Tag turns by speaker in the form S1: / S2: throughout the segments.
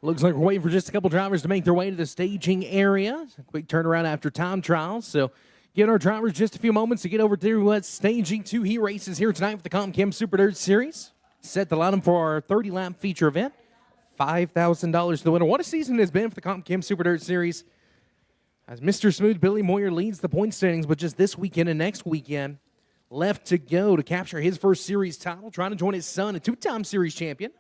S1: Looks like we're waiting for just a couple drivers to make their way to the staging area. A quick turnaround after time trials. So giving our drivers just a few moments to get over to staging 2 heat races here tonight for the CompChem Super Dirt Series. Set the lineup for our 30-lap feature event. $5,000 to the winner. What a season it has been for the CompChem Super Dirt Series. As Mr. Smooth Billy Moyer leads the point standings, but just this weekend and next weekend left to go to capture his first series title, trying to join his son, a 2-time series champion.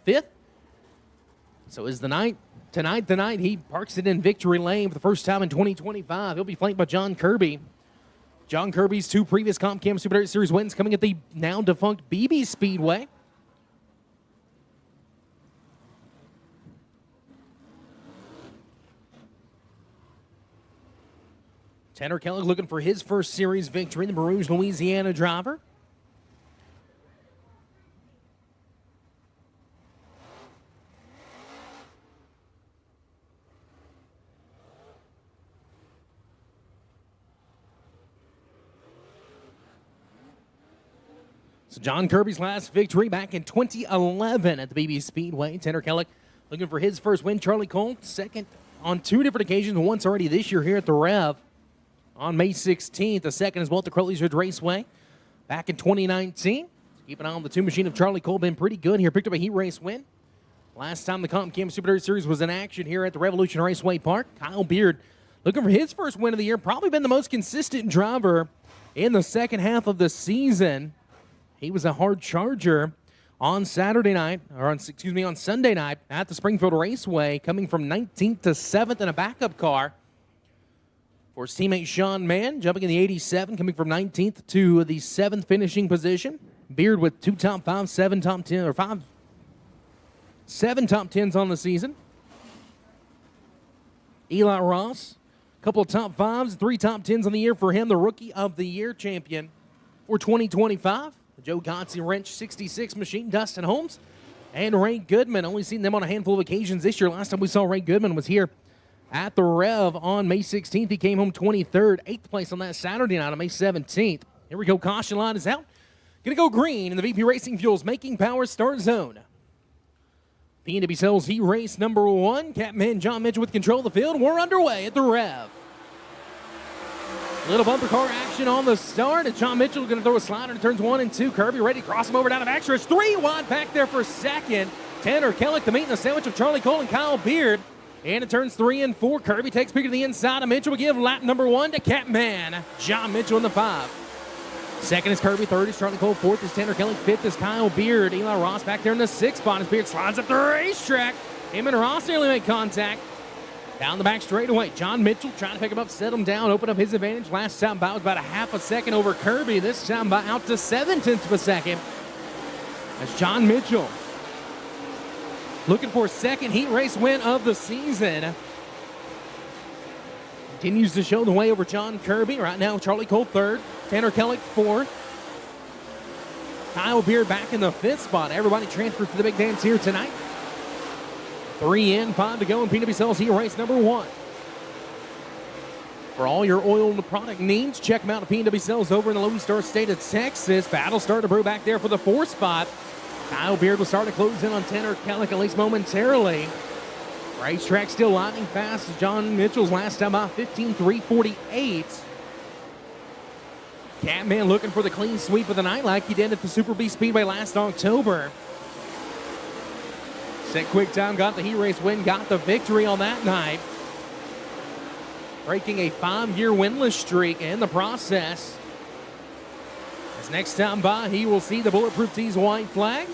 S1: Fifth. So is the night tonight he parks it in victory lane for the first time in 2025. He'll be flanked by John Kirby. John Kirby's 2 previous CompChem Super Dirt Series wins coming at the now defunct BB Speedway. Tanner Kellogg looking for his first series victory, the Barouge, Louisiana driver. So John Kirby's last victory back in 2011 at the BB Speedway. Tanner Kellogg looking for his first win. Charlie Cole, second on 2 different occasions, once already this year here at the Rev on May 16th. The second as well at the Crowley's Ridge Raceway back in 2019. So keep an eye on the 2 machine of Charlie Cole. Been pretty good here. Picked up a heat race win. Last time the CompChem Super Dirt Series was in action here at the Revolution Raceway Park. Kyle Beard looking for his first win of the year. Probably been the most consistent driver in the second half of the season. He was a hard charger on Sunday night at the Springfield Raceway, coming from 19th to 7th in a backup car. For his teammate Sean Mann, jumping in the 87, coming from 19th to the 7th finishing position. Beard with 2 top 5s, 7 top 10, or 7 top 10s on the season. Eli Ross, a couple of top 5s, 3 top 10s on the year for him, the Rookie of the Year champion for 2025. The Joe Gotze Wrench 66 machine, Dustin Holmes, and Ray Goodman. Only seen them on a handful of occasions this year. Last time we saw Ray Goodman was here at the Rev on May 16th. He came home 23rd, 8th place on that Saturday night on May 17th. Here we go. Caution line is out. Going to go green in the VP Racing Fuels Making Power start zone. P&W Sales Heat Race number 1. Capman John Mitchell with control of the field. We're underway at the Rev. Little bumper car action on the start, and John Mitchell going to throw a slider to turns 1 and 2. Kirby ready to cross him over down of extras. 3 wide back there for second. Tanner Kellogg, the meat and the sandwich of Charlie Cole and Kyle Beard. And it turns 3 and 4. Kirby takes pick to the inside, and Mitchell will give lap number 1 to Capman John Mitchell in the 5. Second is Kirby, third is Charlie Cole, fourth is Tanner Kellogg, fifth is Kyle Beard. Eli Ross back there in the 6th spot as Beard slides up the racetrack. Him and Ross nearly make contact. Down the back straightaway, John Mitchell trying to pick him up, set him down, open up his advantage. Last time by was about a half a second over Kirby. This time by out to 0.7 of a second. As John Mitchell looking for a second heat race win of the season. Continues to show the way over John Kirby. Right now, Charlie Cole 3rd, Tanner Kellogg 4th. Kyle Beard back in the 5th spot. Everybody transfers to the big dance here tonight. 3 in, 5 to go in P&W Sales Heat Race number 1. For all your oil and product needs, check them out at P&W Sales over in the Lone Star State of Texas. Battle starting to brew back there for the 4th spot. Kyle Beard will start to close in on Tanner Kellogg, at least momentarily. Racetrack still lightning fast. John Mitchell's last time out, 15.348. Catman looking for the clean sweep of the night like he did at the Super B Speedway last October. Set quick time, got the heat race win, got the victory on that night. Breaking a 5-year winless streak in the process. As next time by, he will see the Bulletproof Tees white flag.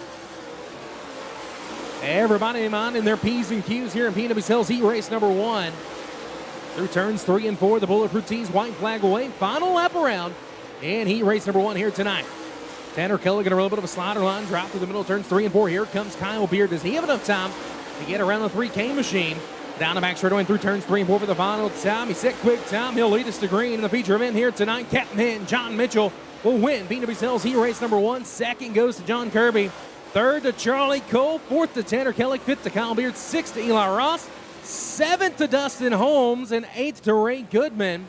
S1: Everybody minding their P's and Q's here in Peanut Hills Heat Race number 1. Through turns 3 and 4, the Bulletproof Tees white flag away. Final lap around in Heat Race number 1 here tonight. Tanner Kelly going to roll a bit of a slider line, drop through the middle of turns 3 and 4. Here comes Kyle Beard. Does he have enough time to get around the 3K machine? Down the back straightaway through turns 3 and 4 for the final time. He set quick time. He'll lead us to green in the feature event here tonight. Captain John Mitchell will win Peanut Hills Heat Race number 1. Second goes to John Kirby. Third to Charlie Cole. Fourth to Tanner Kelly. Fifth to Kyle Beard. Sixth to Eli Ross. Seventh to Dustin Holmes. And eighth to Ray Goodman.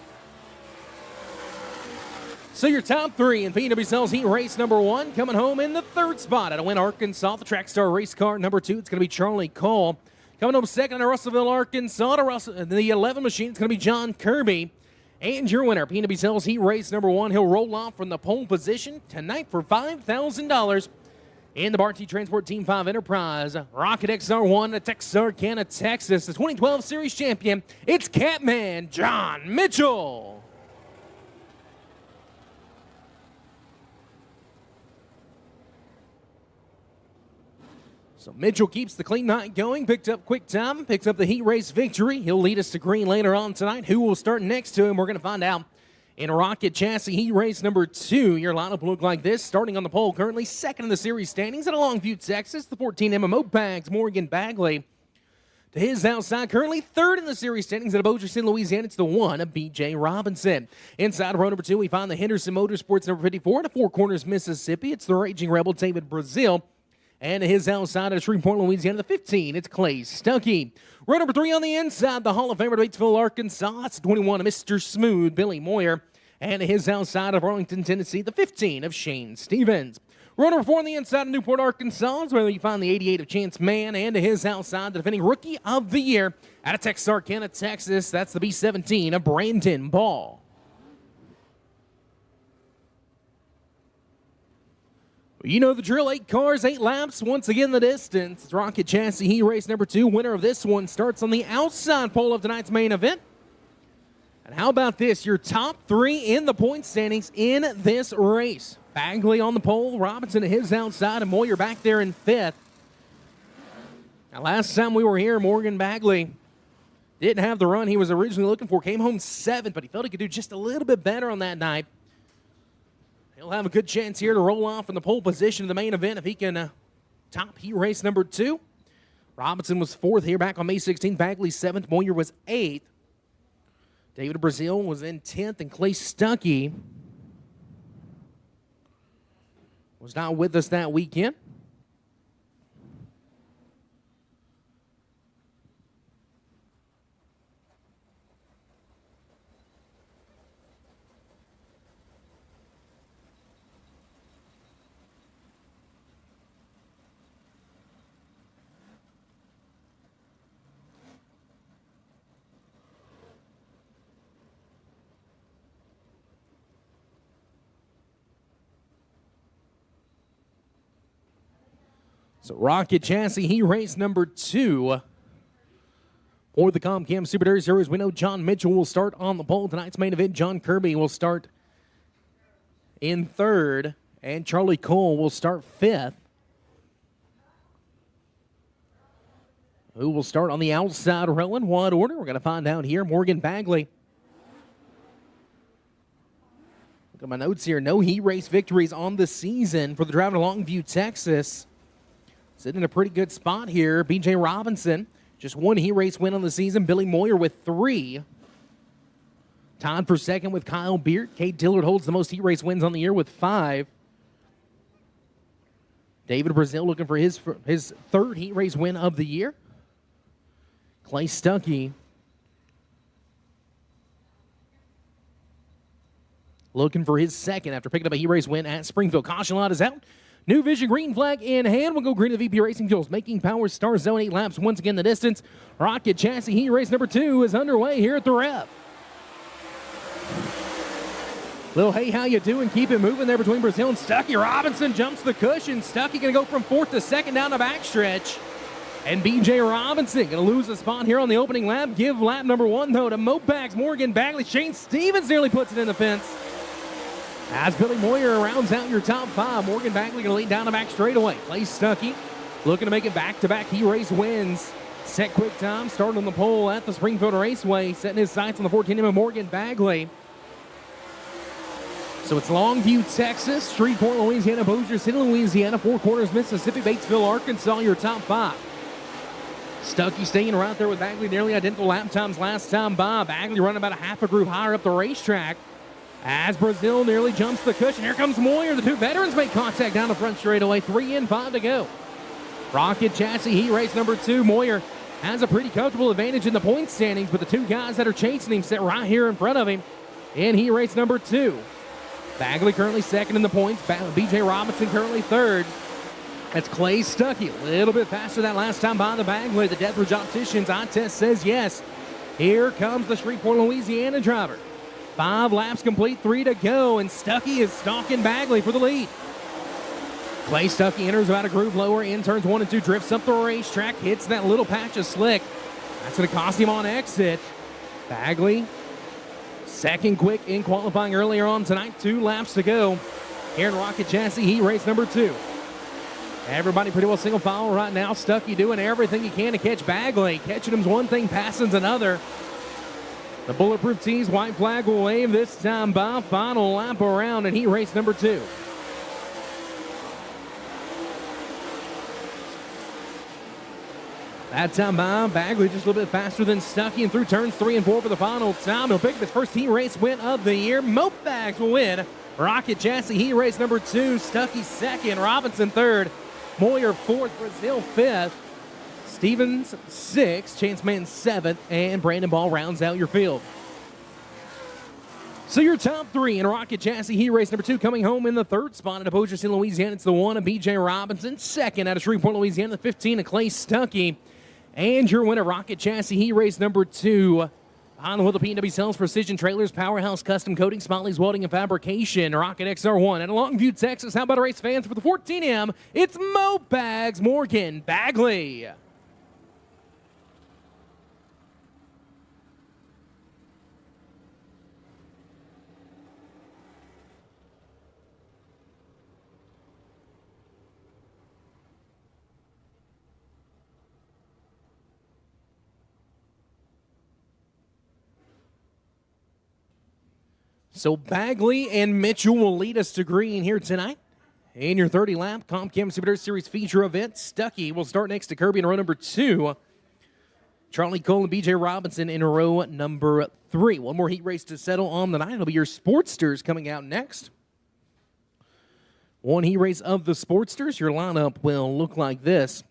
S1: So your top 3 in Peanut Hills Heat Race number 1. Coming home in the 3rd spot out of Wynn, Arkansas. The Track Star race car number 2. It's going to be Charlie Cole. Coming home second in Russellville, Arkansas. The 11 machine. It's going to be John Kirby. And your winner, Peanut Hills Heat Race number 1. He'll roll off from the pole position tonight for $5,000 in the Barty Transport Team 5 Enterprise Rocket XR1 at Texarkana, Texas. The 2012 Series champion, it's Catman John Mitchell. So Mitchell keeps the clean night going, picked up quick time, picks up the heat race victory. He'll lead us to green later on tonight. Who will start next to him? We're going to find out in Rocket Chassis Heat Race number 2. Your lineup will look like this. Starting on the pole, currently second in the series standings at Longview, Texas. The 14 MMO Bags, Morgan Bagley. To his outside, currently third in the series standings at Beaujolais, Louisiana. It's the 1 of B.J. Robinson. Inside row number 2, we find the Henderson Motorsports number 54 to Four Corners, Mississippi. It's the Raging Rebel, David Brazil. And to his outside at Shreveport, Louisiana, the 15, it's Clay Stuckey. Row number 3 on the inside, the Hall of Famer to Batesville, Arkansas. It's 21 of Mr. Smooth, Billy Moyer. And to his outside of Arlington, Tennessee, the 15 of Shane Stevens. Row number 4 on the inside of Newport, Arkansas is where you find the 88 of Chance Mann. And to his outside, the defending Rookie of the Year out of Texarkana, Texas. That's the B17 of Brandon Ball. You know the drill, 8 cars, 8 laps, once again the distance. It's Rocket Chassis Heat Race number 2. Winner of this one starts on the outside pole of tonight's main event. And how about this? Your top 3 in the point standings in this race. Bagley on the pole, Robinson to his outside, and Moyer back there in 5th. Now, last time we were here, Morgan Bagley didn't have the run he was originally looking for. Came home 7th, but he felt he could do just a little bit better on that night. He'll have a good chance here to roll off from the pole position of the main event if he can top heat race number 2. Robinson was 4th here back on May 16th. Bagley 7th. Moyer was 8th. David Brazil was in 10th. And Clay Stuckey was not with us that weekend. So Rocket Chassis Heat Race number 2 for the Comcam Super Dairy Series. We know John Mitchell will start on the pole. Tonight's main event, John Kirby will start in 3rd, and Charlie Cole will start 5th. Who will start on the outside row in what order? We're going to find out here. Morgan Bagley. Look at my notes here. No heat race victories on the season for the driver to Longview, Texas. Sitting in a pretty good spot here. B.J. Robinson, just 1 heat race win on the season. Billy Moyer with 3. Tied for 2nd with Kyle Beard. Cade Dillard holds the most heat race wins on the year with 5. David Brazil looking for his 3rd heat race win of the year. Clay Stuckey looking for his 2nd after picking up a heat race win at Springfield. Caution lot is out. New Vision green flag in hand. We'll go green to the VP Racing Fuels. Making power, Star Zone, 8 laps. Once again, the distance. Rocket Chassis Heat Race number 2 is underway here at the Rev. Little hey, how you doing? Keep it moving there between Brazil and Stuckey. Robinson jumps the cushion. Stuckey going to go from 4th to 2nd down the backstretch. And B.J. Robinson going to lose a spot here on the opening lap. Give lap number 1, though, to Mopax, Morgan Bagley. Shane Stevens nearly puts it in the fence. As Billy Moyer rounds out your top 5, Morgan Bagley going to lead down the back straightaway. Clay Stuckey looking to make it back-to-back heat race wins. Set quick time, started on the pole at the Springfield Raceway, setting his sights on the 14M of Morgan Bagley. So it's Longview, Texas, Shreveport, Louisiana, Bossier City, Louisiana, Four Corners, Mississippi, Batesville, Arkansas, your top 5. Stuckey staying right there with Bagley, nearly identical lap times last time by. Bagley running about a half a group higher up the racetrack. As Brazil nearly jumps the cushion, here comes Moyer. The two veterans make contact down the front straightaway. 3 in, 5 to go. Rocket Chassis heat race number 2. Moyer has a pretty comfortable advantage in the point standings, but the two guys that are chasing him sit right here in front of him in heat race number 2. Bagley currently second in the points. BJ Robinson currently third. That's Clay Stuckey. A little bit faster that last time by the Bagley. The Deathridge Opticians eye test says yes. Here comes the Shreveport, Louisiana driver. 5 laps complete, 3 to go, and Stuckey is stalking Bagley for the lead. Clay Stuckey enters about a groove lower in turns 1 and 2, drifts up the racetrack, hits that little patch of slick. That's going to cost him on exit. Bagley, second quick in qualifying earlier on tonight, 2 laps to go. Here in Rocket Chassis heat race number 2. Everybody pretty well single file right now. Stuckey doing everything he can to catch Bagley. Catching him's one thing, passing's another. The Bulletproof Tees white flag will wave this time by. Final lap around in heat race number 2. That time by Bagley just a little bit faster than Stuckey and through turns 3 and 4 for the final time. He'll pick up his first heat race win of the year. Mopags will win Rocket Chassis heat race number 2. Stuckey second, Robinson third, Moyer fourth, Brazil fifth, Stevens sixth, Chance Man seventh, and Brandon Ball rounds out your field. So your top 3 in Rocket Chassis heat race number 2 coming home in the 3rd spot at Bossier City, Louisiana. It's the 1 of BJ Robinson. 2nd out of Shreveport, Louisiana, the 15 of Clay Stuckey. And your winner, Rocket Chassis heat race number 2. On the wheel of P&W Sales Precision Trailers, Powerhouse Custom Coating, Smiley's Welding and Fabrication, Rocket XR1 at Longview, Texas. How about a race fans for the 14M? It's Mopags Morgan Bagley. So Bagley and Mitchell will lead us to green here tonight. In your 30-lap Comp Cam Super Series feature event, Stuckey will start next to Kirby in row number 2. Charlie Cole and BJ Robinson in row number 3. One more heat race to settle on the night. It'll be your Sportsters coming out next. One heat race of the Sportsters. Your lineup will look like this.